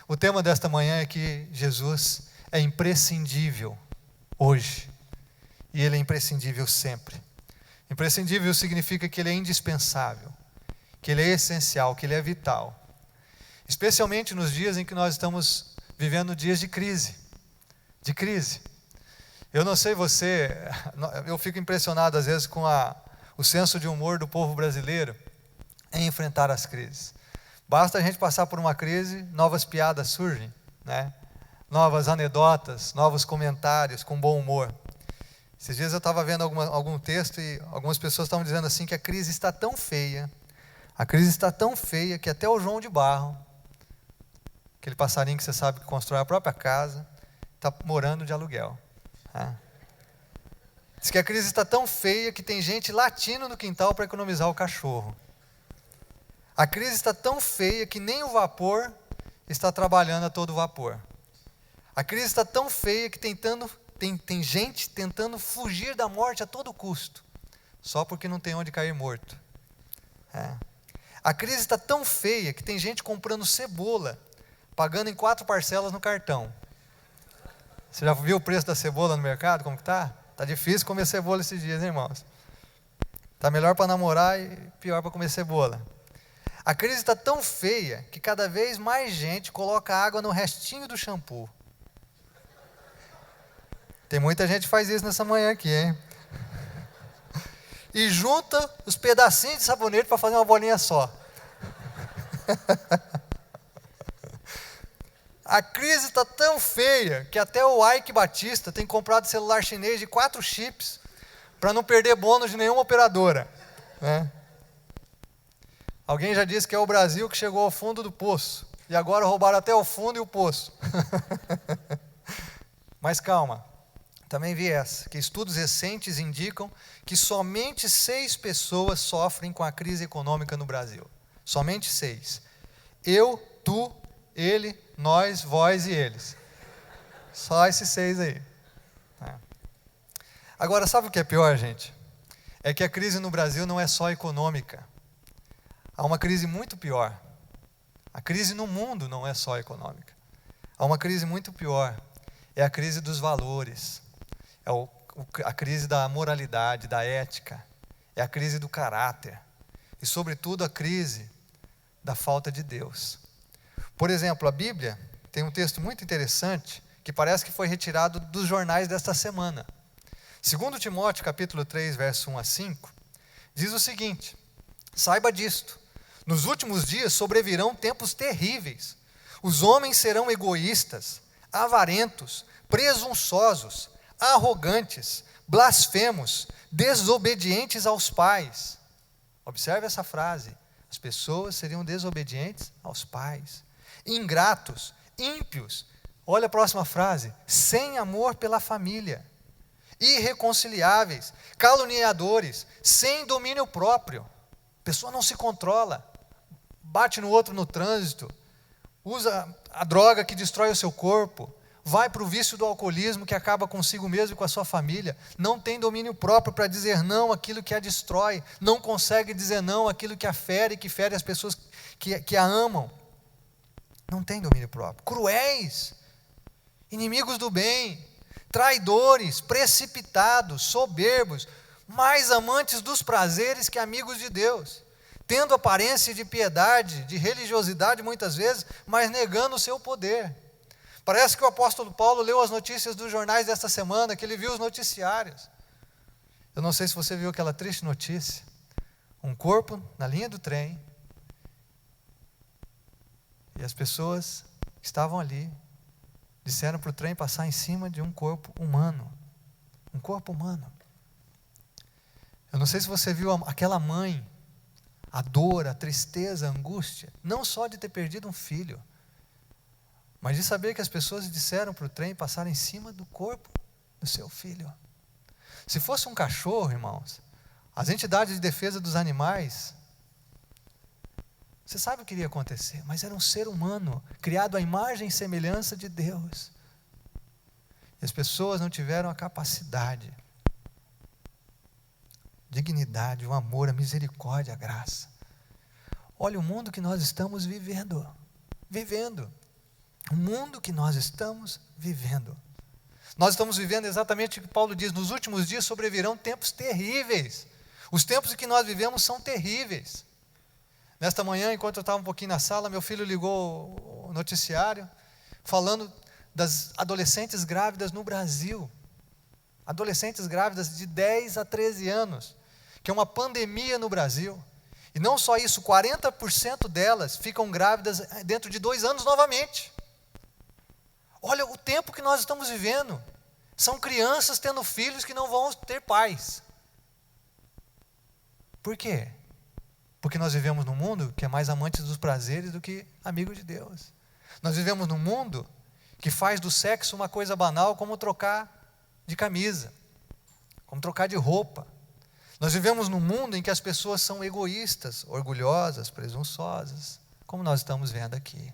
O tema desta manhã é que Jesus é imprescindível hoje. E Ele é imprescindível sempre. Imprescindível significa que Ele é indispensável, que Ele é essencial, que Ele é vital. Especialmente nos dias em que nós estamos vivendo dias de crise. De crise. Eu não sei você, eu fico impressionado às vezes com o senso de humor do povo brasileiro em enfrentar as crises. Basta a gente passar por uma crise, novas piadas surgem, né? Novas anedotas, novos comentários com bom humor. Esses dias eu estava vendo algum texto e algumas pessoas estavam dizendo assim que a crise está tão feia, que até o João de Barro, aquele passarinho que você sabe que constrói a própria casa, está morando de aluguel. Diz que a crise está tão feia que tem gente latindo no quintal para economizar o cachorro. A crise está tão feia que nem o vapor está trabalhando a todo vapor. A crise está tão feia que tem gente tentando fugir da morte a todo custo, só porque não tem onde cair morto. A crise está tão feia que tem gente comprando cebola, pagando em 4 parcelas no cartão. Você já viu o preço da cebola no mercado? Como que está? Está difícil comer cebola esses dias, hein, irmãos? Está melhor para namorar e pior para comer cebola. A crise está tão feia que cada vez mais gente coloca água no restinho do shampoo. Tem muita gente que faz isso nessa manhã aqui, hein? E junta os pedacinhos de sabonete para fazer uma bolinha só. A crise está tão feia que até o Ike Batista tem comprado celular chinês de 4 chips para não perder bônus de nenhuma operadora, né? Alguém já disse que é o Brasil que chegou ao fundo do poço e agora roubaram até o fundo e o poço. Mas calma, também vi essa, que estudos recentes indicam que somente 6 pessoas sofrem com a crise econômica no Brasil. Somente 6. Eu, tu, ele, nós, vós e eles. Só esses 6 aí. Agora, sabe o que é pior, gente? É que a crise no Brasil não é só econômica. Há uma crise muito pior. A crise no mundo não é só econômica. Há uma crise muito pior. É a crise dos valores. É a crise da moralidade, da ética. É a crise do caráter. E, sobretudo, a crise da falta de Deus. Por exemplo, a Bíblia tem um texto muito interessante que parece que foi retirado dos jornais desta semana. 2 Timóteo, capítulo 3, verso 1 a 5, diz o seguinte: saiba disto, nos últimos dias sobrevirão tempos terríveis. Os homens serão egoístas, avarentos, presunçosos, arrogantes, blasfemos, desobedientes aos pais. Observe essa frase. As pessoas seriam desobedientes aos pais, ingratos, ímpios. Olha a próxima frase: sem amor pela família, irreconciliáveis, caluniadores, sem domínio próprio. A pessoa não se controla, bate no outro no trânsito, usa a droga que destrói o seu corpo, vai para o vício do alcoolismo que acaba consigo mesmo e com a sua família, não tem domínio próprio para dizer não àquilo que a destrói, não consegue dizer não àquilo que a fere, que fere as pessoas que a amam. Não tem domínio próprio. Cruéis, inimigos do bem, traidores, precipitados, soberbos, mais amantes dos prazeres que amigos de Deus, tendo aparência de piedade, de religiosidade muitas vezes, mas negando o seu poder. Parece que o apóstolo Paulo leu as notícias dos jornais desta semana, que ele viu os noticiários. Eu não sei se você viu aquela triste notícia. Um corpo na linha do trem, e as pessoas que estavam ali disseram para o trem passar em cima de um corpo humano. Um corpo humano. Eu não sei se você viu aquela mãe, a dor, a tristeza, a angústia, não só de ter perdido um filho, mas de saber que as pessoas disseram para o trem passar em cima do corpo do seu filho. Se fosse um cachorro, irmãos, as entidades de defesa dos animais, você sabe o que iria acontecer, mas era um ser humano, criado à imagem e semelhança de Deus. E as pessoas não tiveram a capacidade, dignidade, o amor, a misericórdia, a graça. Olha o mundo que nós estamos vivendo. O mundo que nós estamos vivendo. Nós estamos vivendo exatamente o que Paulo diz: nos últimos dias sobrevirão tempos terríveis. Os tempos em que nós vivemos são terríveis. Nesta manhã, enquanto eu estava um pouquinho na sala, meu filho ligou o noticiário, falando das adolescentes grávidas no Brasil. Adolescentes grávidas de 10 a 13 anos, que é uma pandemia no Brasil. E não só isso, 40% delas ficam grávidas dentro de 2 anos novamente. Olha o tempo que nós estamos vivendo. São crianças tendo filhos que não vão ter pais. Por quê? Porque nós vivemos num mundo que é mais amante dos prazeres do que amigo de Deus. Nós vivemos num mundo que faz do sexo uma coisa banal, como trocar de camisa, como trocar de roupa. Nós vivemos num mundo em que as pessoas são egoístas, orgulhosas, presunçosas, como nós estamos vendo aqui.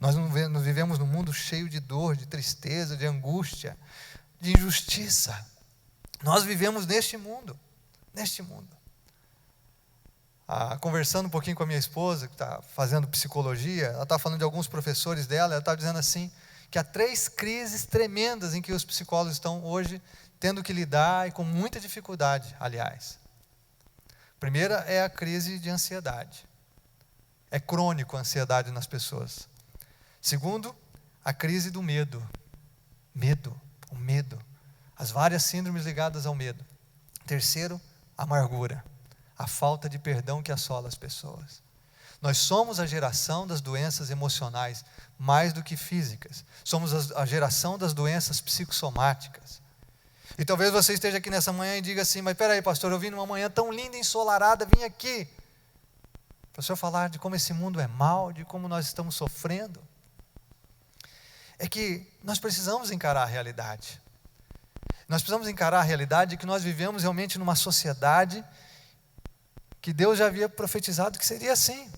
Nós vivemos num mundo cheio de dor, de tristeza, de angústia, de injustiça. Nós vivemos neste mundo. Conversando um pouquinho com a minha esposa, que está fazendo psicologia, ela está falando de alguns professores dela, ela está dizendo assim, que há 3 crises tremendas em que os psicólogos estão hoje tendo que lidar, e com muita dificuldade, aliás. A primeira é a crise de ansiedade. É crônico a ansiedade nas pessoas. Segundo, a crise do medo. O medo. As várias síndromes ligadas ao medo. Terceiro, a amargura. A falta de perdão que assola as pessoas. Nós somos a geração das doenças emocionais, mais do que físicas. Somos a geração das doenças psicossomáticas. E talvez você esteja aqui nessa manhã e diga assim: mas peraí, pastor, eu vim numa manhã tão linda e ensolarada, vim aqui para o senhor falar de como esse mundo é mau, de como nós estamos sofrendo. É que nós precisamos encarar a realidade. Nós precisamos encarar a realidade de que nós vivemos realmente numa sociedade que Deus já havia profetizado que seria assim.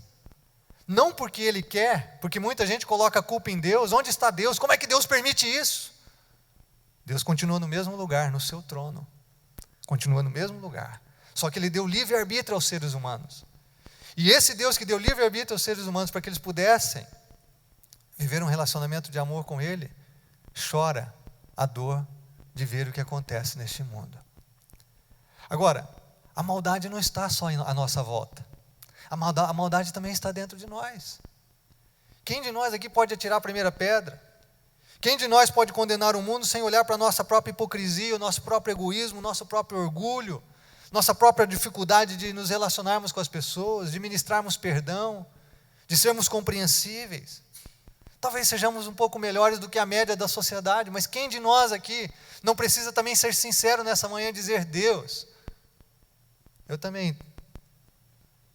Não porque Ele quer, porque muita gente coloca a culpa em Deus. Onde está Deus? Como é que Deus permite isso? Deus continua no mesmo lugar, no seu trono. Continua no mesmo lugar. Só que Ele deu livre-arbítrio aos seres humanos. E esse Deus que deu livre-arbítrio aos seres humanos para que eles pudessem viver um relacionamento de amor com Ele, chora a dor de ver o que acontece neste mundo. Agora, a maldade não está só à nossa volta. A maldade também está dentro de nós. Quem de nós aqui pode atirar a primeira pedra? Quem de nós pode condenar o mundo sem olhar para a nossa própria hipocrisia, o nosso próprio egoísmo, o nosso próprio orgulho, nossa própria dificuldade de nos relacionarmos com as pessoas, de ministrarmos perdão, de sermos compreensíveis? Talvez sejamos um pouco melhores do que a média da sociedade, mas quem de nós aqui não precisa também ser sincero nessa manhã e dizer: Deus, eu também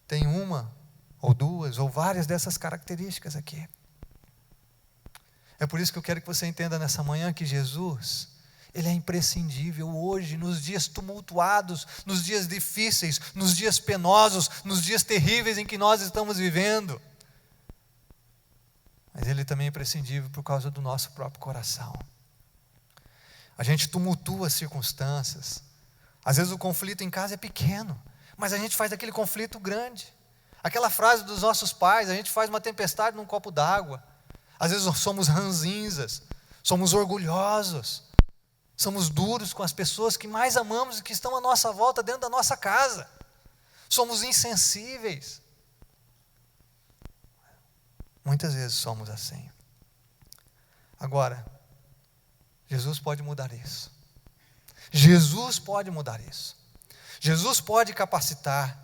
tenho uma, ou duas, ou várias dessas características aqui. É por isso que eu quero que você entenda nessa manhã que Jesus, Ele é imprescindível hoje, nos dias tumultuados, nos dias difíceis, nos dias penosos, nos dias terríveis em que nós estamos vivendo. Mas Ele também é imprescindível por causa do nosso próprio coração. A gente tumultua as circunstâncias. Às vezes o conflito em casa é pequeno, mas a gente faz aquele conflito grande. Aquela frase dos nossos pais: a gente faz uma tempestade num copo d'água. Às vezes nós somos ranzinzas, somos orgulhosos, somos duros com as pessoas que mais amamos e que estão à nossa volta dentro da nossa casa. Somos insensíveis. Muitas vezes somos assim. Agora, Jesus pode mudar isso. Jesus pode mudar isso. Jesus pode capacitar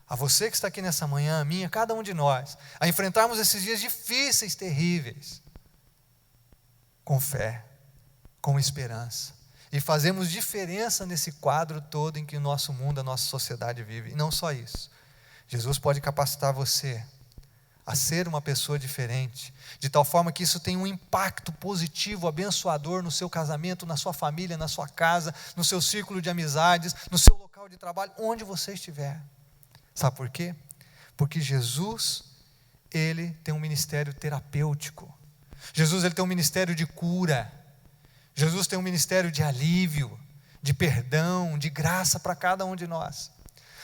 a você que está aqui nessa manhã, a mim, a cada um de nós, a enfrentarmos esses dias difíceis, terríveis, com fé, com esperança, e fazemos diferença nesse quadro todo em que o nosso mundo, a nossa sociedade vive. E não só isso, Jesus pode capacitar você a ser uma pessoa diferente, de tal forma que isso tenha um impacto positivo, abençoador no seu casamento, na sua família, na sua casa, no seu círculo de amizades, no seu local de trabalho, onde você estiver. Sabe por quê? Porque Jesus, Ele tem um ministério terapêutico. Jesus, Ele tem um ministério de cura. Jesus tem um ministério de alívio, de perdão, de graça para cada um de nós.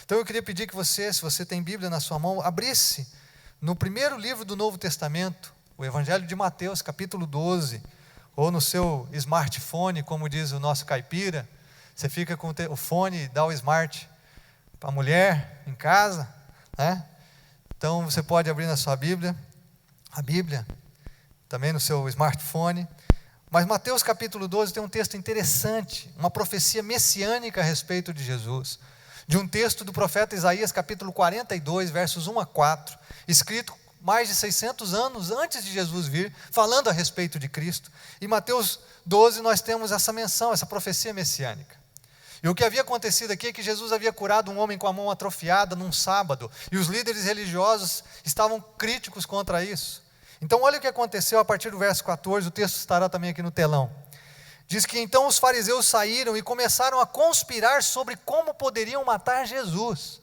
Então eu queria pedir que você, se você tem Bíblia na sua mão, abrisse no primeiro livro do Novo Testamento, o Evangelho de Mateus, capítulo 12, ou no seu smartphone, como diz o nosso caipira, você fica com o fone, dá o smart para a mulher em casa, né? Então você pode abrir na sua Bíblia, a Bíblia, também no seu smartphone. Mas Mateus capítulo 12 tem um texto interessante, uma profecia messiânica a respeito de Jesus, de um texto do profeta Isaías capítulo 42, versos 1 a 4, escrito mais de 600 anos antes de Jesus vir, falando a respeito de Cristo. Em Mateus 12 nós temos essa menção, essa profecia messiânica. E o que havia acontecido aqui é que Jesus havia curado um homem com a mão atrofiada num sábado, e os líderes religiosos estavam críticos contra isso. Então olha o que aconteceu a partir do verso 14, o texto estará também aqui no telão. Diz que então os fariseus saíram e começaram a conspirar sobre como poderiam matar Jesus.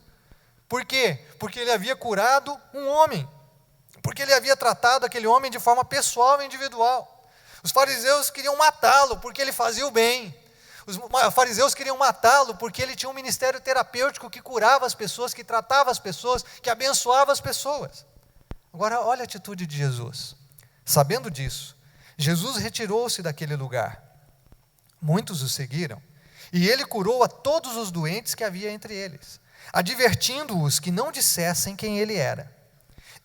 Por quê? Porque ele havia curado um homem, porque ele havia tratado aquele homem de forma pessoal e individual. Os fariseus queriam matá-lo porque ele fazia o bem. Os fariseus queriam matá-lo porque ele tinha um ministério terapêutico que curava as pessoas, que tratava as pessoas, que abençoava as pessoas. Agora olha a atitude de Jesus. Sabendo disso, Jesus retirou-se daquele lugar. Muitos o seguiram, e ele curou a todos os doentes que havia entre eles, advertindo-os que não dissessem quem ele era.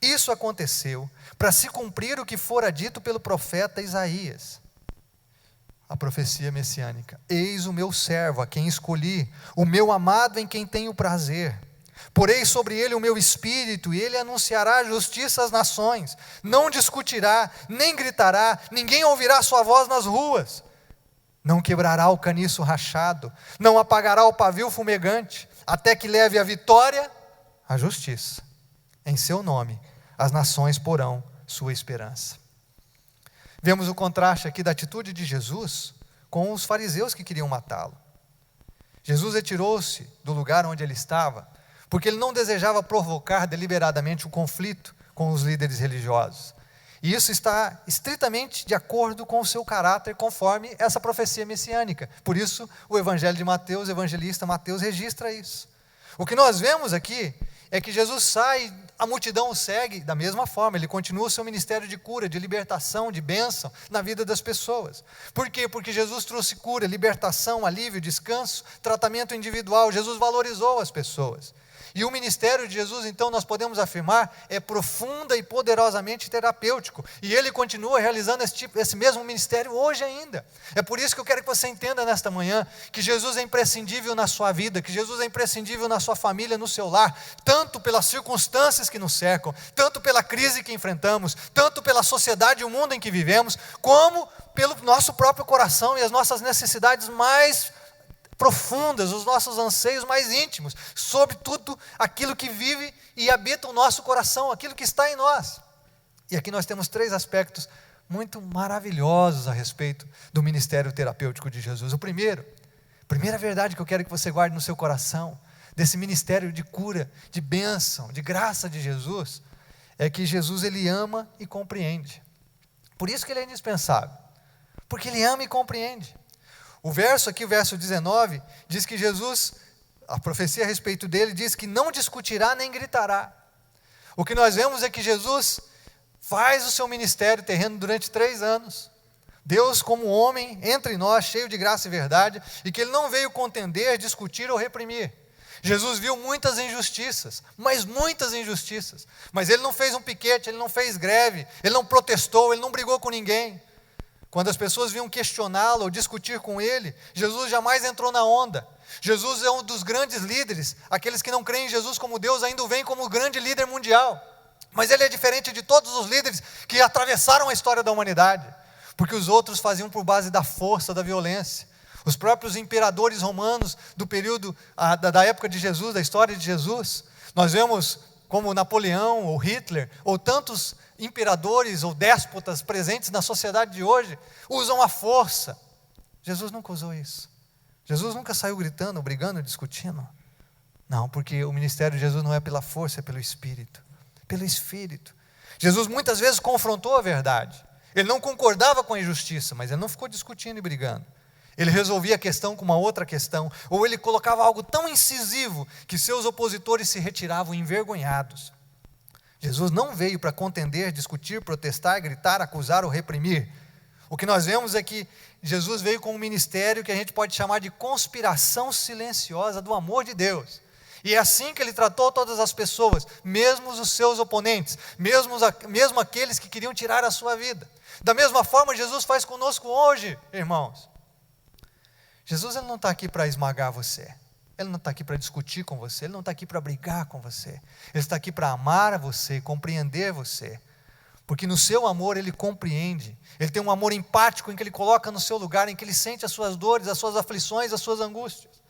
Isso aconteceu para se cumprir o que fora dito pelo profeta Isaías. A profecia messiânica: eis o meu servo, a quem escolhi, o meu amado em quem tenho prazer. Porei sobre ele o meu espírito, e ele anunciará justiça às nações. Não discutirá, nem gritará, ninguém ouvirá sua voz nas ruas. Não quebrará o caniço rachado, não apagará o pavio fumegante, até que leve a vitória à justiça. Em seu nome, as nações porão sua esperança. Vemos o contraste aqui da atitude de Jesus com os fariseus que queriam matá-lo. Jesus retirou-se do lugar onde ele estava, porque ele não desejava provocar deliberadamente um conflito com os líderes religiosos. E isso está estritamente de acordo com o seu caráter, conforme essa profecia messiânica. Por isso, o Evangelho de Mateus, o evangelista Mateus, registra isso. O que nós vemos aqui é que Jesus sai, a multidão o segue da mesma forma. Ele continua o seu ministério de cura, de libertação, de bênção na vida das pessoas. Por quê? Porque Jesus trouxe cura, libertação, alívio, descanso, tratamento individual. Jesus valorizou as pessoas. E o ministério de Jesus, então, nós podemos afirmar, é profunda e poderosamente terapêutico. E ele continua realizando esse mesmo ministério hoje ainda. É por isso que eu quero que você entenda nesta manhã que Jesus é imprescindível na sua vida, que Jesus é imprescindível na sua família, no seu lar, tanto pelas circunstâncias que nos cercam, tanto pela crise que enfrentamos, tanto pela sociedade e o mundo em que vivemos, como pelo nosso próprio coração e as nossas necessidades mais profundas, os nossos anseios mais íntimos, sobre tudo aquilo que vive e habita o nosso coração, aquilo que está em nós. E aqui nós temos 3 aspectos muito maravilhosos a respeito do ministério terapêutico de Jesus. A primeira verdade que eu quero que você guarde no seu coração, desse ministério de cura, de bênção, de graça de Jesus, é que Jesus, ele ama e compreende. Por isso que ele é indispensável, porque ele ama e compreende. O verso aqui, o verso 19, diz que Jesus, a profecia a respeito dele, diz que não discutirá nem gritará. O que nós vemos é que Jesus faz o seu ministério terreno durante 3 anos. Deus como homem, entre nós, cheio de graça e verdade, e que ele não veio contender, discutir ou reprimir. Jesus viu muitas injustiças, mas muitas injustiças. Mas ele não fez um piquete, ele não fez greve, ele não protestou, ele não brigou com ninguém. Quando as pessoas vinham questioná-lo ou discutir com ele, Jesus jamais entrou na onda. Jesus é um dos grandes líderes. Aqueles que não creem em Jesus como Deus ainda o veem como o grande líder mundial. Mas ele é diferente de todos os líderes que atravessaram a história da humanidade. Porque os outros faziam por base da força, da violência. Os próprios imperadores romanos do período da época de Jesus, da história de Jesus, nós vemos como Napoleão ou Hitler, ou tantos imperadores ou déspotas presentes na sociedade de hoje, usam a força. Jesus nunca usou isso. Jesus nunca saiu gritando, brigando, discutindo. Não, porque o ministério de Jesus não é pela força, é pelo Espírito. Pelo Espírito. Jesus muitas vezes confrontou a verdade. Ele não concordava com a injustiça, mas ele não ficou discutindo e brigando. Ele resolvia a questão com uma outra questão, ou ele colocava algo tão incisivo que seus opositores se retiravam envergonhados. Jesus não veio para contender, discutir, protestar, gritar, acusar ou reprimir. O que nós vemos é que Jesus veio com um ministério que a gente pode chamar de conspiração silenciosa do amor de Deus. E é assim que ele tratou todas as pessoas, mesmo os seus oponentes, mesmo aqueles que queriam tirar a sua vida. Da mesma forma, Jesus faz conosco hoje, irmãos. Jesus ele não está aqui para esmagar você. Ele não está aqui para discutir com você. Ele não está aqui para brigar com você. Ele está aqui para amar a você, compreender você. Porque no seu amor ele compreende. Ele tem um amor empático em que ele coloca no seu lugar, em que ele sente as suas dores, as suas aflições, as suas angústias.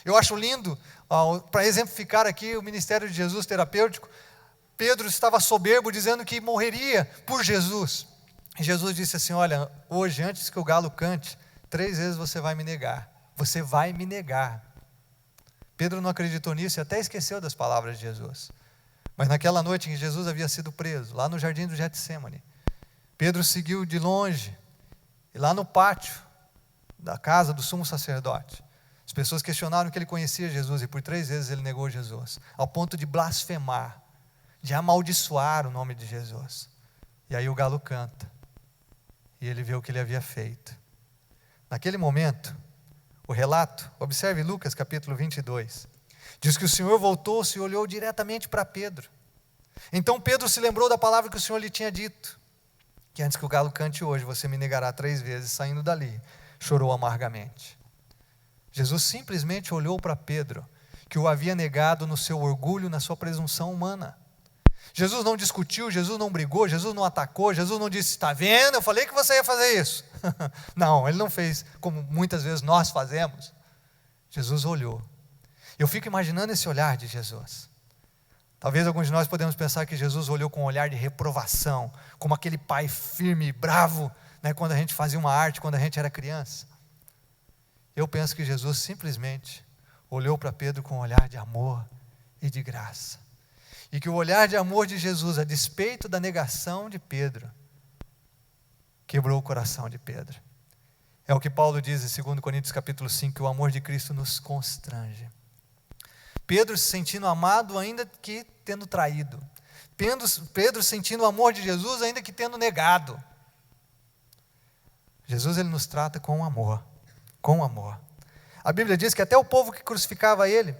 Eu acho lindo, para exemplificar aqui o ministério de Jesus terapêutico, Pedro estava soberbo dizendo que morreria por Jesus. E Jesus disse assim: olha, hoje antes que o galo cante, 3 vezes você vai me negar. Você vai me negar. Pedro não acreditou nisso e até esqueceu das palavras de Jesus. Mas naquela noite em que Jesus havia sido preso, lá no jardim do Getsêmani, Pedro seguiu de longe, e lá no pátio da casa do sumo sacerdote, as pessoas questionaram que ele conhecia Jesus, e por 3 vezes ele negou Jesus, ao ponto de blasfemar, de amaldiçoar o nome de Jesus. E aí o galo canta, e ele vê o que ele havia feito. Naquele momento, o relato, observe Lucas capítulo 22, diz que o Senhor voltou-se e olhou diretamente para Pedro. Então Pedro se lembrou da palavra que o Senhor lhe tinha dito, que antes que o galo cante hoje, você me negará 3 vezes. Saindo dali, chorou amargamente. Jesus simplesmente olhou para Pedro, que o havia negado no seu orgulho, na sua presunção humana. Jesus não discutiu, Jesus não brigou, Jesus não atacou, Jesus não disse: está vendo, eu falei que você ia fazer isso. Não, ele não fez como muitas vezes nós fazemos. Jesus olhou. Eu fico imaginando esse olhar de Jesus. Talvez alguns de nós podemos pensar que Jesus olhou com um olhar de reprovação, como aquele pai firme e bravo, né, quando a gente fazia uma arte, quando a gente era criança. Eu penso que Jesus simplesmente olhou para Pedro com um olhar de amor e de graça. E que o olhar de amor de Jesus, a despeito da negação de Pedro, quebrou o coração de Pedro. É o que Paulo diz em 2 Coríntios capítulo 5, que o amor de Cristo nos constrange. Pedro se sentindo amado ainda que tendo traído. Pedro sentindo o amor de Jesus ainda que tendo negado. Jesus ele nos trata com amor, com amor. A Bíblia diz que até o povo que crucificava ele,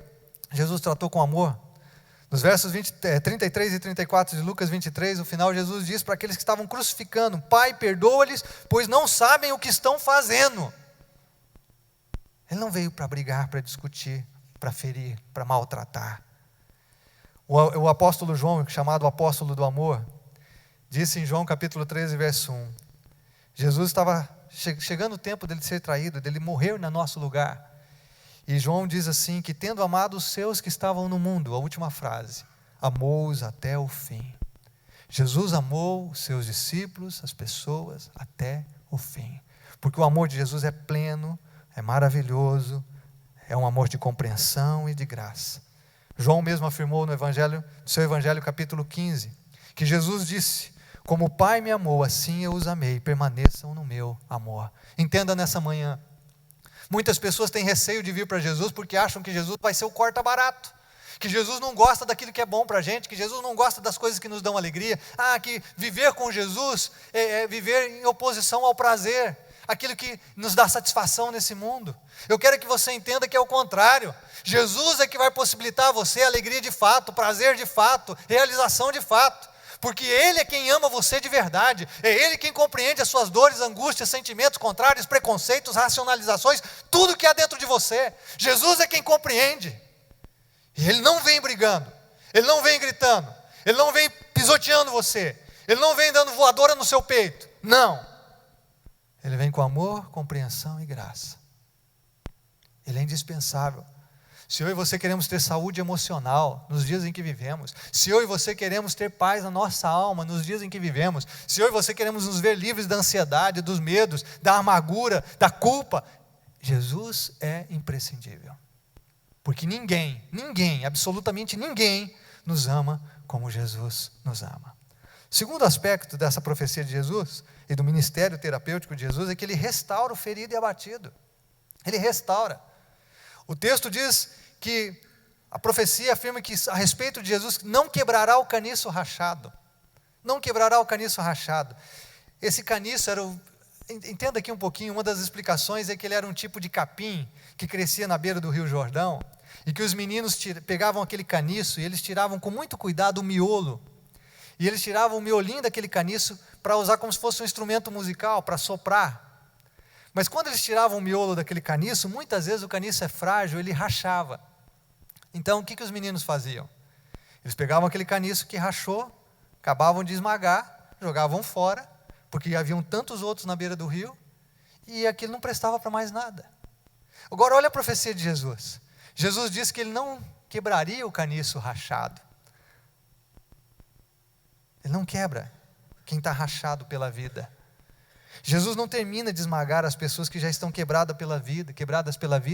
Jesus tratou com amor. Nos versos 33 e 34 de Lucas 23, no final Jesus diz para aqueles que estavam crucificando: Pai, perdoa-lhes, pois não sabem o que estão fazendo. Ele não veio para brigar, para discutir, para ferir, para maltratar. O apóstolo João, chamado apóstolo do amor, disse em João capítulo 13, verso 1, Jesus estava chegando o tempo dele ser traído, dele morrer no nosso lugar. E João diz assim, que tendo amado os seus que estavam no mundo, a última frase, amou-os até o fim. Jesus amou os seus discípulos, as pessoas, até o fim. Porque o amor de Jesus é pleno, é maravilhoso, é um amor de compreensão e de graça. João mesmo afirmou no seu Evangelho capítulo 15, que Jesus disse: como o Pai me amou, assim eu os amei, permaneçam no meu amor. Entenda nessa manhã, muitas pessoas têm receio de vir para Jesus porque acham que Jesus vai ser o corta-barato, que Jesus não gosta daquilo que é bom para a gente, que Jesus não gosta das coisas que nos dão alegria, que viver com Jesus é viver em oposição ao prazer, aquilo que nos dá satisfação nesse mundo. Eu quero que você entenda que é o contrário. Jesus é que vai possibilitar a você alegria de fato, prazer de fato, realização de fato. Porque Ele é quem ama você de verdade, é Ele quem compreende as suas dores, angústias, sentimentos contrários, preconceitos, racionalizações, tudo que há dentro de você. Jesus é quem compreende. E Ele não vem brigando, Ele não vem gritando, Ele não vem pisoteando você, Ele não vem dando voadora no seu peito. Não. Ele vem com amor, compreensão e graça. Ele é indispensável. Se eu e você queremos ter saúde emocional nos dias em que vivemos, se eu e você queremos ter paz na nossa alma nos dias em que vivemos, se eu e você queremos nos ver livres da ansiedade, dos medos, da amargura, da culpa, Jesus é imprescindível. Porque ninguém, absolutamente ninguém nos ama como Jesus nos ama. O segundo aspecto dessa profecia de Jesus e do ministério terapêutico de Jesus é que Ele restaura o ferido e abatido. Ele restaura. O texto diz que A profecia afirma que a respeito de Jesus não quebrará o caniço rachado. Não quebrará o caniço rachado. Esse caniço era entenda aqui um pouquinho, uma das explicações é que ele era um tipo de capim que crescia na beira do Rio Jordão, e que os meninos pegavam aquele caniço e eles tiravam com muito cuidado o miolo. E eles tiravam o miolinho daquele caniço para usar como se fosse um instrumento musical, para soprar. Mas quando eles tiravam o miolo daquele caniço, muitas vezes o caniço é frágil, ele rachava. Então o que os meninos faziam? Eles pegavam aquele caniço que rachou, acabavam de esmagar, jogavam fora, porque haviam tantos outros na beira do rio, e aquilo não prestava para mais nada. Agora olha a profecia de Jesus. Jesus disse que ele não quebraria o caniço rachado. Ele não quebra quem está rachado pela vida. Jesus não termina de esmagar as pessoas que já estão quebradas pela vida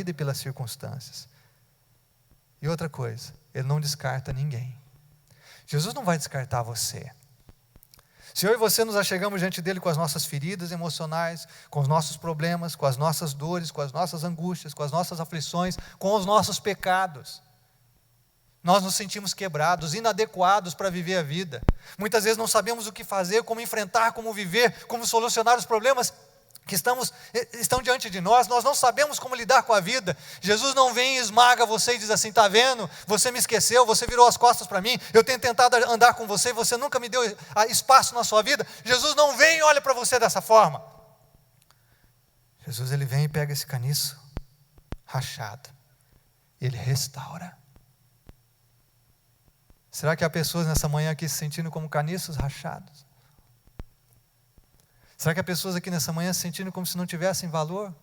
e pelas circunstâncias. E outra coisa, ele não descarta ninguém. Jesus não vai descartar você. Se eu e você nos achegamos diante dele com as nossas feridas emocionais, com os nossos problemas, com as nossas dores, com as nossas angústias, com as nossas aflições, com os nossos pecados, nós nos sentimos quebrados, inadequados para viver a vida. Muitas vezes não sabemos o que fazer, como enfrentar, como viver, como solucionar os problemas que estão diante de nós. Nós não sabemos como lidar com a vida. Jesus não vem e esmaga você e diz assim: está vendo? Você me esqueceu, você virou as costas para mim, eu tenho tentado andar com você e você nunca me deu espaço na sua vida. Jesus não vem e olha para você dessa forma. Jesus, ele vem e pega esse caniço rachado, ele restaura. Será que há pessoas nessa manhã aqui se sentindo como caniços rachados? Será que há pessoas aqui nessa manhã se sentindo como se não tivessem valor?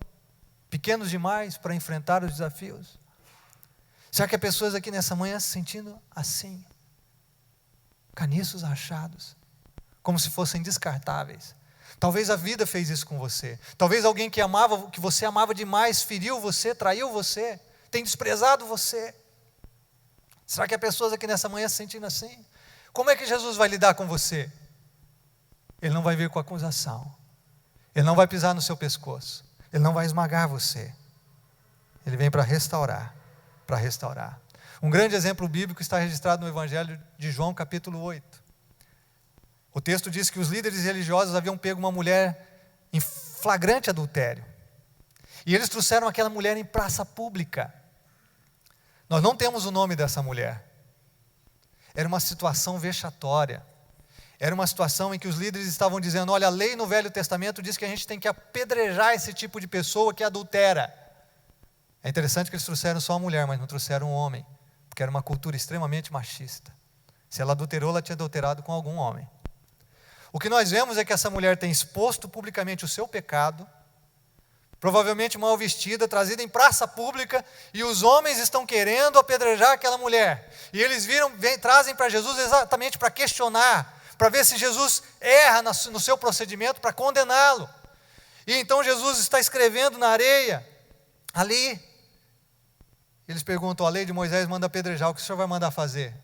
Pequenos demais para enfrentar os desafios? Será que há pessoas aqui nessa manhã se sentindo assim? Caniços rachados, como se fossem descartáveis. Talvez a vida fez isso com você. Talvez alguém que você amava demais, feriu você, traiu você, tem desprezado você. Será que há pessoas aqui nessa manhã se sentindo assim? Como é que Jesus vai lidar com você? Ele não vai vir com acusação. Ele não vai pisar no seu pescoço. Ele não vai esmagar você. Ele vem para restaurar. Para restaurar. Um grande exemplo bíblico está registrado no Evangelho de João, capítulo 8. O texto diz que os líderes religiosos haviam pego uma mulher em flagrante adultério. E eles trouxeram aquela mulher em praça pública. Nós não temos o nome dessa mulher. Era uma situação vexatória. Era uma situação em que os líderes estavam dizendo: olha, a lei no Velho Testamento diz que a gente tem que apedrejar esse tipo de pessoa que adultera. É interessante que eles trouxeram só a mulher, mas não trouxeram um homem, porque era uma cultura extremamente machista. Se ela adulterou, ela tinha adulterado com algum homem. O que nós vemos é que essa mulher tem exposto publicamente o seu pecado, provavelmente mal vestida, trazida em praça pública, e os homens estão querendo apedrejar aquela mulher. E eles trazem para Jesus exatamente para questionar, para ver se Jesus erra no seu procedimento, para condená-lo. E então Jesus está escrevendo na areia, ali. Eles perguntam: a lei de Moisés manda apedrejar, o que o senhor vai mandar fazer?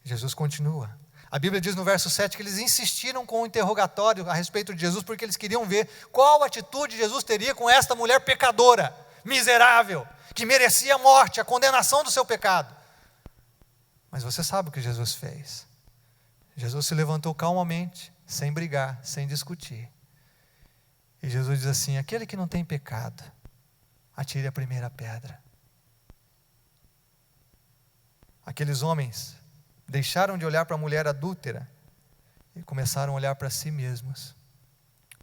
Jesus continua. A Bíblia diz no verso 7 que eles insistiram com o interrogatório a respeito de Jesus, porque eles queriam ver qual atitude Jesus teria com esta mulher pecadora, miserável, que merecia a morte, a condenação do seu pecado. Mas você sabe o que Jesus fez. Jesus se levantou calmamente, sem brigar, sem discutir. E Jesus diz assim: aquele que não tem pecado, atire a primeira pedra. Aqueles homens deixaram de olhar para a mulher adúltera e começaram a olhar para si mesmos.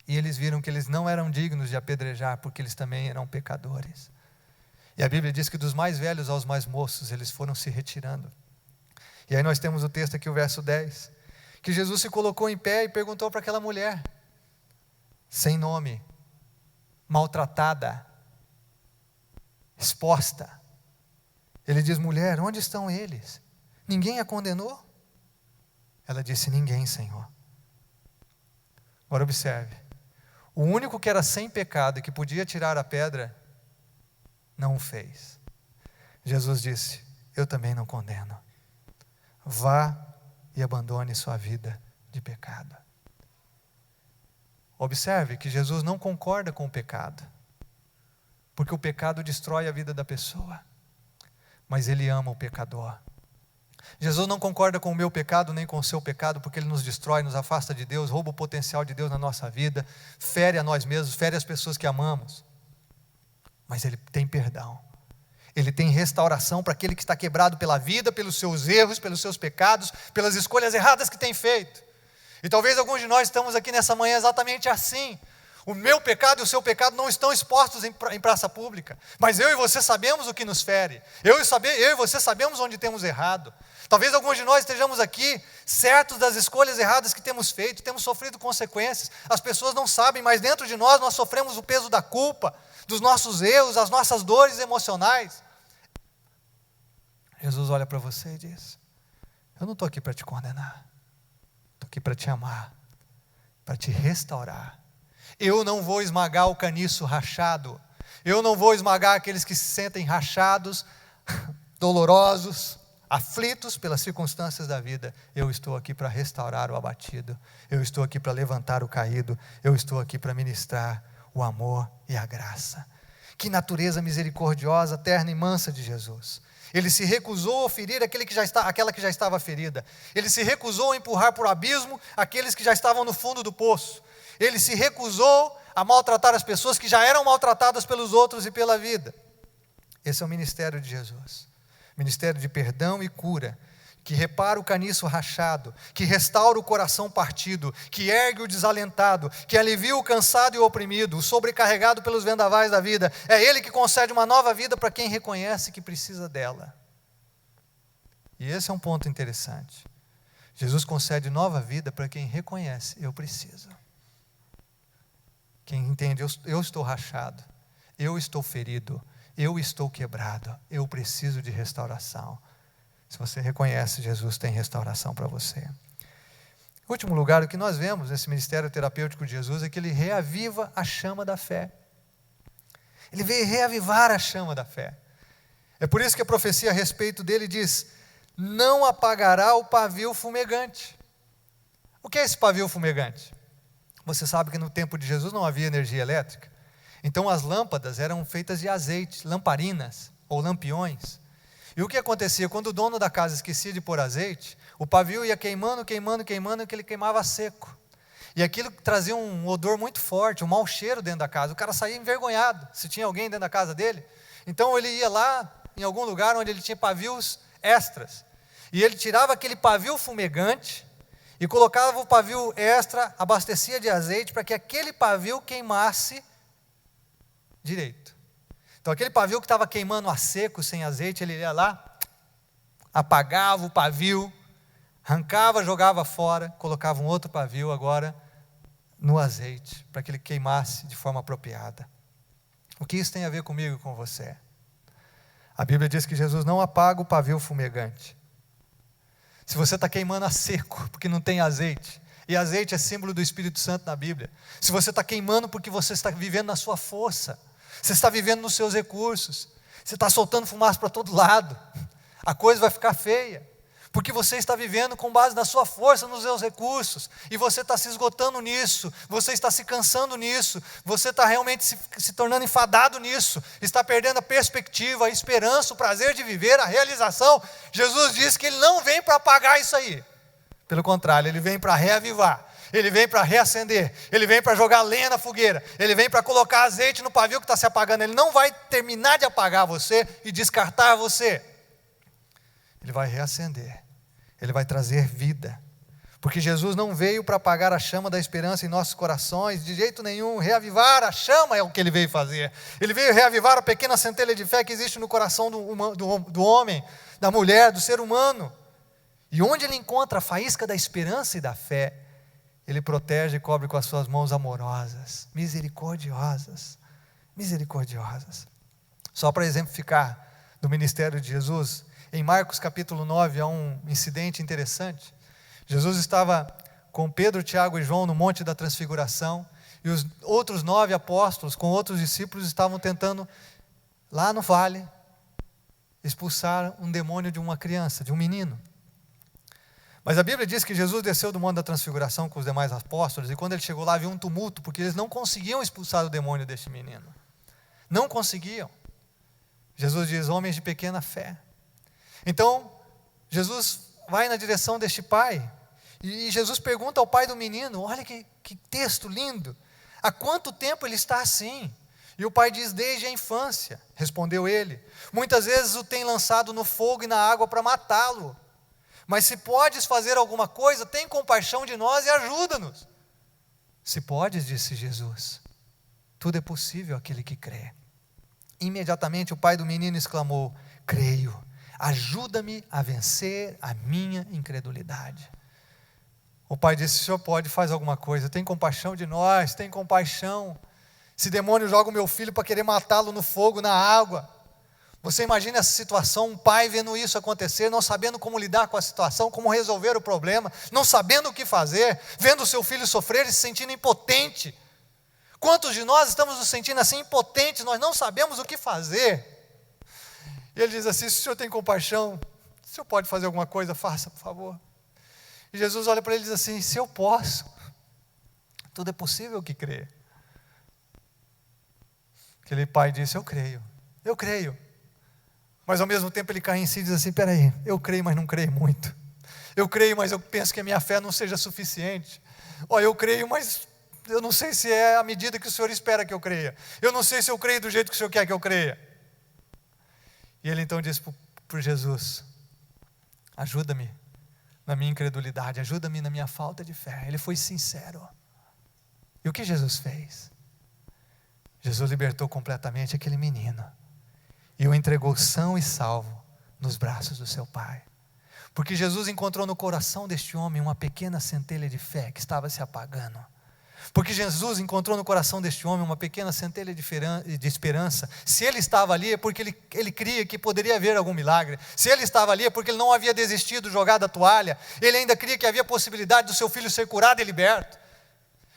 E eles viram que eles não eram dignos de apedrejar, porque eles também eram pecadores. E a Bíblia diz que dos mais velhos aos mais moços, eles foram se retirando. E aí nós temos o texto aqui, o verso 10, que Jesus se colocou em pé e perguntou para aquela mulher, sem nome, maltratada, exposta. Ele diz: mulher, onde estão eles? Ninguém a condenou? Ela disse: ninguém, Senhor. Agora observe, o único que era sem pecado e que podia tirar a pedra, não o fez. Jesus disse: eu também não condeno. Vá e abandone sua vida de pecado. Observe que Jesus não concorda com o pecado, porque o pecado destrói a vida da pessoa. mas Ele ama o pecador. Jesus não concorda com o meu pecado, nem com o seu pecado, porque Ele nos destrói, nos afasta de Deus, rouba o potencial de Deus na nossa vida, fere a nós mesmos, fere as pessoas que amamos. Mas Ele tem perdão. Ele tem restauração para aquele que está quebrado pela vida, pelos seus erros, pelos seus pecados, pelas escolhas erradas que tem feito. E talvez alguns de nós estamos aqui nessa manhã exatamente assim. O meu pecado e o seu pecado não estão expostos em praça pública, mas eu e você sabemos o que nos fere. Eu e você sabemos onde temos errado. Talvez alguns de nós estejamos aqui certos das escolhas erradas que temos feito, temos sofrido consequências. As pessoas não sabem, mas dentro de nós sofremos o peso da culpa, dos nossos erros, as nossas dores emocionais. Jesus olha para você e diz: eu não estou aqui para te condenar, estou aqui para te amar, para te restaurar. Eu não vou esmagar o caniço rachado, eu não vou esmagar aqueles que se sentem rachados, dolorosos, aflitos pelas circunstâncias da vida. Eu estou aqui para restaurar o abatido, eu estou aqui para levantar o caído, eu estou aqui para ministrar o amor e a graça. Que natureza misericordiosa, terna e mansa de Jesus. Ele se recusou a ferir aquela que já estava ferida. Ele se recusou a empurrar para o abismo aqueles que já estavam no fundo do poço. Ele se recusou a maltratar as pessoas que já eram maltratadas pelos outros e pela vida. Esse é o ministério de Jesus. Ministério de perdão e cura, que repara o caniço rachado, que restaura o coração partido, que ergue o desalentado, que alivia o cansado e o oprimido, o sobrecarregado pelos vendavais da vida. É Ele que concede uma nova vida para quem reconhece que precisa dela. E esse é um ponto interessante. Jesus concede nova vida para quem reconhece: eu preciso. Quem entende: eu estou rachado, eu estou ferido, eu estou quebrado, eu preciso de restauração. Se você reconhece, Jesus tem restauração para você. Em último lugar, o que nós vemos nesse ministério terapêutico de Jesus é que Ele reaviva a chama da fé. Ele veio reavivar a chama da fé. É por isso que a profecia a respeito dele diz: não apagará o pavio fumegante. O que é esse pavio fumegante? Você sabe que no tempo de Jesus não havia energia elétrica. Então as lâmpadas eram feitas de azeite, lamparinas ou lampiões. E o que acontecia? Quando o dono da casa esquecia de pôr azeite, o pavio ia queimando, que ele queimava seco. E aquilo trazia um odor muito forte, um mau cheiro dentro da casa. O cara saía envergonhado, se tinha alguém dentro da casa dele. Então ele ia lá, em algum lugar onde ele tinha pavios extras. E ele tirava aquele pavio fumegante e colocava o pavio extra, abastecia de azeite, para que aquele pavio queimasse direito. Então aquele pavio que estava queimando a seco, sem azeite, ele ia lá, apagava o pavio, arrancava, jogava fora, colocava um outro pavio agora no azeite, para que ele queimasse de forma apropriada. O que isso tem a ver comigo e com você? A Bíblia diz que Jesus não apaga o pavio fumegante. Se você está queimando a seco, porque não tem azeite, e azeite é símbolo do Espírito Santo na Bíblia. Se você está queimando porque você está vivendo na sua força, você está vivendo nos seus recursos, você está soltando fumaça para todo lado, a coisa vai ficar feia, porque você está vivendo com base na sua força, nos seus recursos, e você está se esgotando nisso, você está se cansando nisso, você está realmente se tornando enfadado nisso, está perdendo a perspectiva, a esperança, o prazer de viver, a realização. Jesus diz que Ele não vem para apagar isso aí, pelo contrário, Ele vem para reavivar, Ele vem para reacender, Ele vem para jogar lenha na fogueira, Ele vem para colocar azeite no pavio que está se apagando. Ele não vai terminar de apagar você e descartar você, Ele vai reacender, Ele vai trazer vida, porque Jesus não veio para apagar a chama da esperança em nossos corações, de jeito nenhum. Reavivar a chama é o que Ele veio fazer. Ele veio reavivar a pequena centelha de fé que existe no coração do homem, da mulher, do ser humano. E onde ele encontra a faísca da esperança e da fé, Ele protege e cobre com as suas mãos amorosas, misericordiosas, misericordiosas. Só para exemplificar do ministério de Jesus, em Marcos capítulo 9 há um incidente interessante. Jesus estava com Pedro, Tiago e João no Monte da Transfiguração, e os outros 9 apóstolos com outros discípulos estavam tentando, lá no vale, expulsar um demônio de uma criança, de um menino. Mas a Bíblia diz que Jesus desceu do Monte da Transfiguração com os demais apóstolos, e quando Ele chegou lá, viu um tumulto, porque eles não conseguiam expulsar o demônio deste menino. Não conseguiam. Jesus diz: homens de pequena fé, Então, Jesus vai na direção deste pai, e Jesus pergunta ao pai do menino, olha que texto lindo, há quanto tempo ele está assim? E o pai diz, desde a infância, respondeu ele, muitas vezes o tem lançado no fogo e na água para matá-lo, mas se podes fazer alguma coisa, tem compaixão de nós e ajuda-nos. Se podes, disse Jesus, tudo é possível àquele que crê. Imediatamente o pai do menino exclamou, creio, ajuda-me a vencer a minha incredulidade. O pai disse, o senhor pode, faz alguma coisa, tem compaixão de nós, tem compaixão. Esse demônio joga o meu filho para querer matá-lo no fogo, na água. Você imagina essa situação, um pai vendo isso acontecer, não sabendo como lidar com a situação, como resolver o problema, não sabendo o que fazer, vendo o seu filho sofrer e se sentindo impotente. Quantos de nós estamos nos sentindo assim impotentes, nós não sabemos o que fazer? E ele diz assim, se o senhor tem compaixão, o senhor pode fazer alguma coisa, faça, por favor. E Jesus olha para ele e diz assim, se eu posso, tudo é possível que crê. Aquele pai disse, eu creio. Mas ao mesmo tempo ele cai em si e diz assim, peraí, eu creio, mas não creio muito. Eu creio, mas eu penso que a minha fé não seja suficiente. Eu creio, mas eu não sei se é a medida que o Senhor espera que eu creia. Eu não sei se eu creio do jeito que o Senhor quer que eu creia. E ele então disse para Jesus, ajuda-me na minha incredulidade, ajuda-me na minha falta de fé. Ele foi sincero. E o que Jesus fez? Jesus libertou completamente aquele menino e o entregou são e salvo nos braços do seu pai. Porque Jesus encontrou no coração deste homem uma pequena centelha de fé que estava se apagando. Porque Jesus encontrou no coração deste homem uma pequena centelha de esperança. Se ele estava ali é porque ele cria que poderia haver algum milagre. Se ele estava ali é porque ele não havia desistido, jogado a toalha. Ele ainda cria que havia possibilidade do seu filho ser curado e liberto.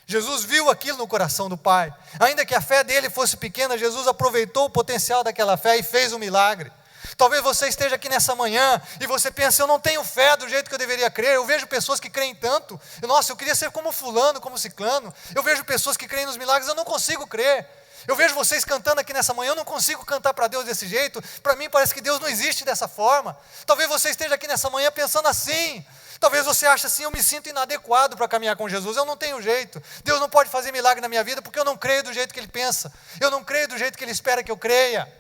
Jesus viu aquilo no coração do pai. Ainda que a fé dele fosse pequena, Jesus aproveitou o potencial daquela fé e fez um milagre. Talvez você esteja aqui nessa manhã e você pense, eu não tenho fé do jeito que eu deveria crer. Eu vejo pessoas que creem tanto. Nossa, eu queria ser como fulano, como ciclano. Eu vejo pessoas que creem nos milagres, eu não consigo crer. Eu vejo vocês cantando aqui nessa manhã, eu não consigo cantar para Deus desse jeito. Para mim parece que Deus não existe dessa forma. Talvez você esteja aqui nessa manhã pensando assim. Talvez você ache assim, eu me sinto inadequado para caminhar com Jesus, eu não tenho jeito. Deus não pode fazer milagre na minha vida porque eu não creio do jeito que Ele pensa. Eu não creio do jeito que Ele espera que eu creia.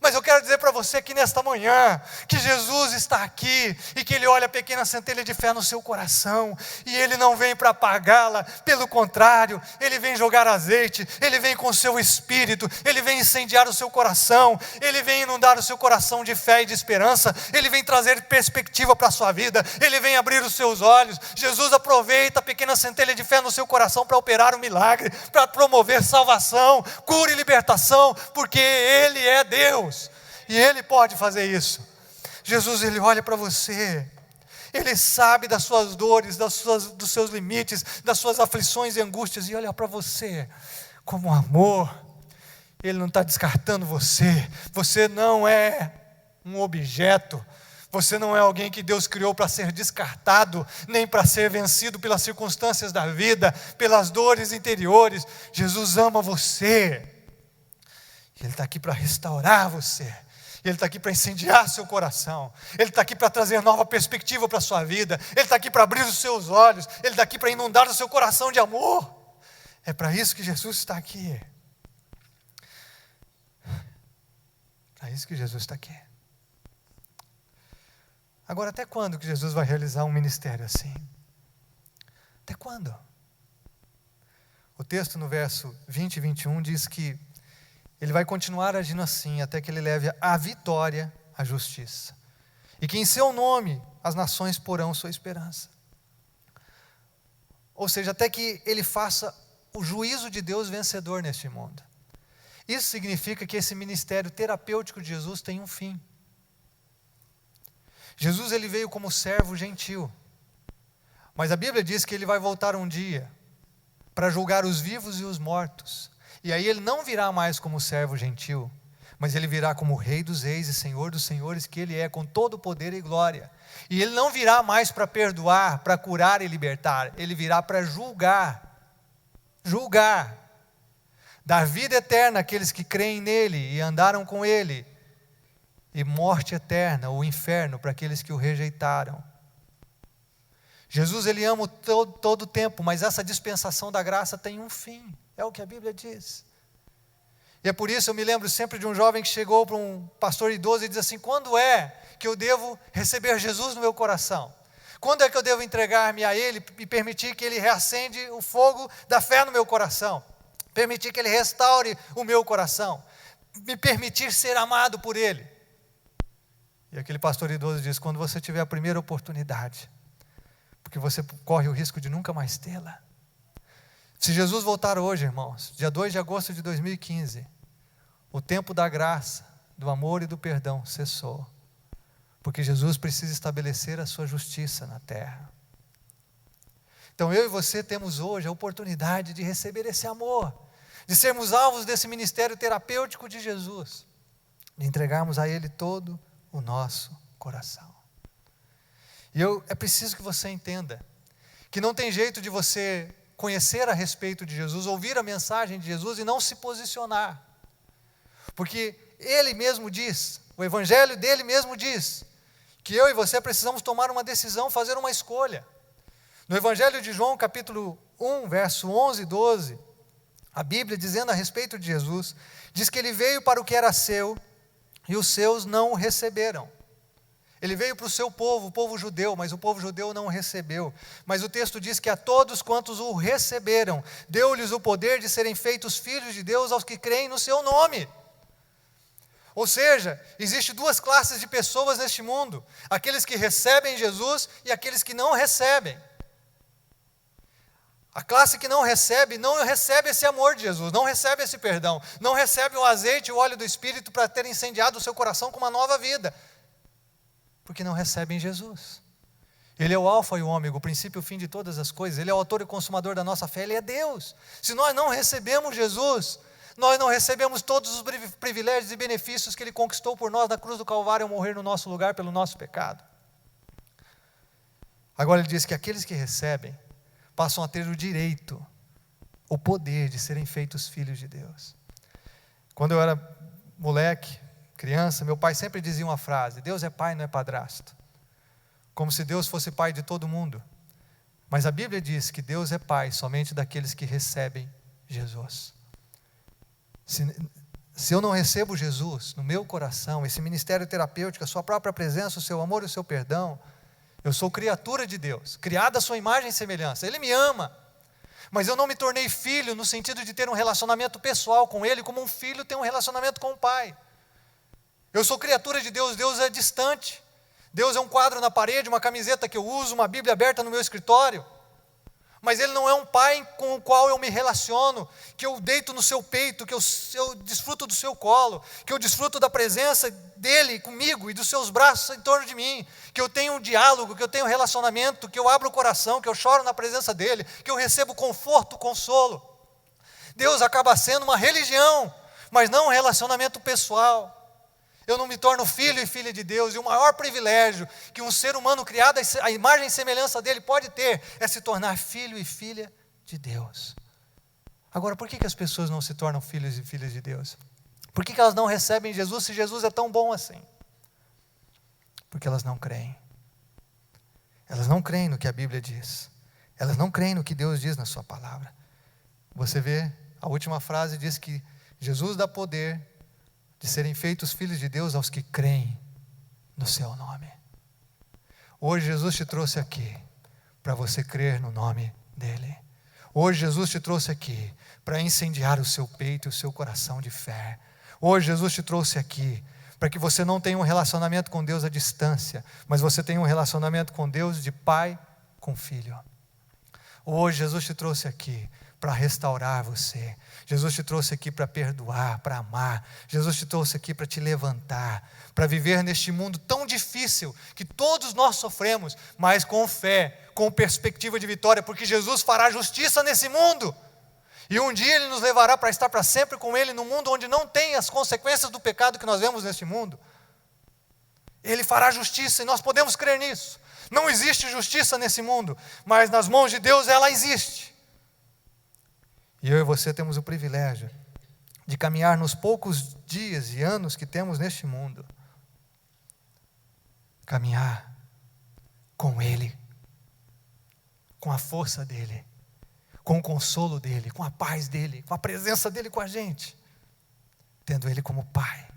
Mas eu quero dizer para você aqui nesta manhã, que Jesus está aqui, e que Ele olha a pequena centelha de fé no seu coração, e Ele não vem para apagá-la, pelo contrário, Ele vem jogar azeite, Ele vem com o seu espírito, Ele vem incendiar o seu coração, Ele vem inundar o seu coração de fé e de esperança, Ele vem trazer perspectiva para a sua vida, Ele vem abrir os seus olhos. Jesus aproveita a pequena centelha de fé no seu coração para operar um milagre, para promover salvação, cura e libertação, porque Ele é Deus. E Ele pode fazer isso. Jesus, Ele olha para você, Ele sabe das suas dores, dos seus limites, das suas aflições e angústias, e olha para você como amor. Ele não está descartando você. Você não é um objeto. Você não é alguém que Deus criou para ser descartado, nem para ser vencido pelas circunstâncias da vida, pelas dores interiores. Jesus ama você. Ele está aqui para restaurar você. Ele está aqui para incendiar seu coração. Ele está aqui para trazer nova perspectiva para a sua vida. Ele está aqui para abrir os seus olhos. Ele está aqui para inundar o seu coração de amor. É para isso que Jesus está aqui. Para isso que Jesus está aqui. Agora, até quando que Jesus vai realizar um ministério assim? Até quando? O texto no verso 20 e 21 diz que Ele vai continuar agindo assim, até que Ele leve à vitória a justiça. E que em seu nome as nações porão sua esperança. Ou seja, até que Ele faça o juízo de Deus vencedor neste mundo. Isso significa que esse ministério terapêutico de Jesus tem um fim. Jesus, Ele veio como servo gentil. Mas a Bíblia diz que Ele vai voltar um dia para julgar os vivos e os mortos. E aí Ele não virá mais como servo gentil, mas Ele virá como Rei dos reis e Senhor dos senhores, que Ele é, com todo o poder e glória. E Ele não virá mais para perdoar, para curar e libertar. Ele virá para julgar, dar vida eterna àqueles que creem nele e andaram com Ele, e morte eterna, o inferno, para aqueles que o rejeitaram. Jesus, ele ama todo o tempo, mas essa dispensação da graça tem um fim, é o que a Bíblia diz. E é por isso eu me lembro sempre de um jovem que chegou para um pastor idoso e diz assim: quando é que eu devo receber Jesus no meu coração? Quando é que eu devo entregar-me a Ele e permitir que Ele reacende o fogo da fé no meu coração? Permitir que Ele restaure o meu coração? Me permitir ser amado por Ele? E aquele pastor idoso diz: quando você tiver a primeira oportunidade, porque você corre o risco de nunca mais tê-la. Se Jesus voltar hoje, irmãos, dia 2 de agosto de 2015, o tempo da graça, do amor e do perdão cessou, porque Jesus precisa estabelecer a sua justiça na terra. Então eu e você temos hoje a oportunidade de receber esse amor, de sermos alvos desse ministério terapêutico de Jesus, de entregarmos a Ele todo o nosso coração. E é preciso que você entenda que não tem jeito de você conhecer a respeito de Jesus, ouvir a mensagem de Jesus e não se posicionar. Porque Ele mesmo diz, o Evangelho dele mesmo diz, que eu e você precisamos tomar uma decisão, fazer uma escolha. No Evangelho de João, capítulo 1, verso 11 e 12, a Bíblia, dizendo a respeito de Jesus, diz que Ele veio para o que era seu, e os seus não o receberam. Ele veio para o povo judeu, mas o povo judeu não o recebeu. Mas o texto diz que a todos quantos o receberam, deu-lhes o poder de serem feitos filhos de Deus aos que creem no seu nome. Ou seja, existem duas classes de pessoas neste mundo: aqueles que recebem Jesus e aqueles que não recebem. A classe que não recebe esse amor de Jesus, não recebe esse perdão, não recebe o azeite e o óleo do Espírito para ter incendiado o seu coração com uma nova vida. Porque não recebem Jesus. Ele é o alfa e o ômega, o princípio e o fim de todas as coisas. Ele é o autor e consumador da nossa fé, Ele é Deus. Se nós não recebemos Jesus, nós não recebemos todos os privilégios e benefícios que Ele conquistou por nós na cruz do Calvário ao morrer no nosso lugar pelo nosso pecado. Agora Ele diz que aqueles que recebem passam a ter o direito, o poder de serem feitos filhos de Deus. Quando eu era moleque, criança, meu pai sempre dizia uma frase: Deus é pai, não é padrasto. Como se Deus fosse pai de todo mundo. Mas a Bíblia diz que Deus é pai somente daqueles que recebem Jesus. Se eu não recebo Jesus no meu coração, esse ministério terapêutico, a sua própria presença, o seu amor e o seu perdão, eu sou criatura de Deus, criada à sua imagem e semelhança. Ele me ama, mas eu não me tornei filho no sentido de ter um relacionamento pessoal com Ele, como um filho tem um relacionamento com o pai. Eu sou criatura de Deus, Deus é distante. Deus é um quadro na parede, uma camiseta que eu uso, uma Bíblia aberta no meu escritório. Mas Ele não é um pai com o qual eu me relaciono, que eu deito no seu peito, que eu desfruto do seu colo, que eu desfruto da presença dEle comigo e dos seus braços em torno de mim, que eu tenho um diálogo, que eu tenho um relacionamento, que eu abro o coração, que eu choro na presença dEle, que eu recebo conforto, consolo. Deus acaba sendo uma religião, mas não um relacionamento pessoal. Eu não me torno filho e filha de Deus, e o maior privilégio que um ser humano criado à imagem e semelhança dele pode ter é se tornar filho e filha de Deus. Agora, por que as pessoas não se tornam filhos e filhas de Deus? Por que elas não recebem Jesus se Jesus é tão bom assim? Porque elas não creem. Elas não creem no que a Bíblia diz. Elas não creem no que Deus diz na sua palavra. Você vê, a última frase diz que Jesus dá poder de serem feitos filhos de Deus aos que creem no seu nome. Hoje Jesus te trouxe aqui para você crer no nome dEle. Hoje Jesus te trouxe aqui para incendiar o seu peito e o seu coração de fé. Hoje Jesus te trouxe aqui para que você não tenha um relacionamento com Deus à distância, mas você tenha um relacionamento com Deus de pai com filho. Hoje Jesus te trouxe aqui para restaurar você. Jesus te trouxe aqui para perdoar, para amar. Jesus te trouxe aqui para te levantar, para viver neste mundo tão difícil que todos nós sofremos, mas com fé, com perspectiva de vitória, porque Jesus fará justiça nesse mundo. E um dia Ele nos levará para estar para sempre com Ele no mundo onde não tem as consequências do pecado que nós vemos neste mundo. Ele fará justiça e nós podemos crer nisso. Não existe justiça nesse mundo, mas nas mãos de Deus ela existe. E eu e você temos o privilégio de caminhar nos poucos dias e anos que temos neste mundo, caminhar com Ele, com a força dEle, com o consolo dEle, com a paz dEle, com a presença dEle com a gente, tendo Ele como Pai.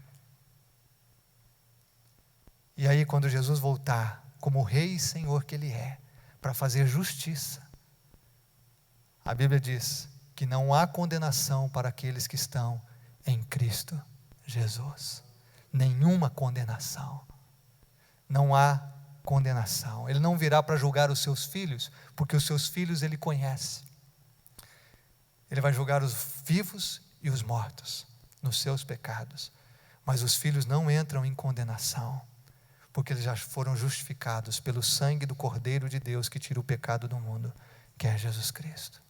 E aí, quando Jesus voltar, como Rei e Senhor que Ele é, para fazer justiça, a Bíblia diz que não há condenação para aqueles que estão em Cristo Jesus. Nenhuma condenação. Não há condenação. Ele não virá para julgar os seus filhos, porque os seus filhos Ele conhece. Ele vai julgar os vivos e os mortos nos seus pecados. Mas os filhos não entram em condenação, porque eles já foram justificados pelo sangue do Cordeiro de Deus que tira o pecado do mundo, que é Jesus Cristo.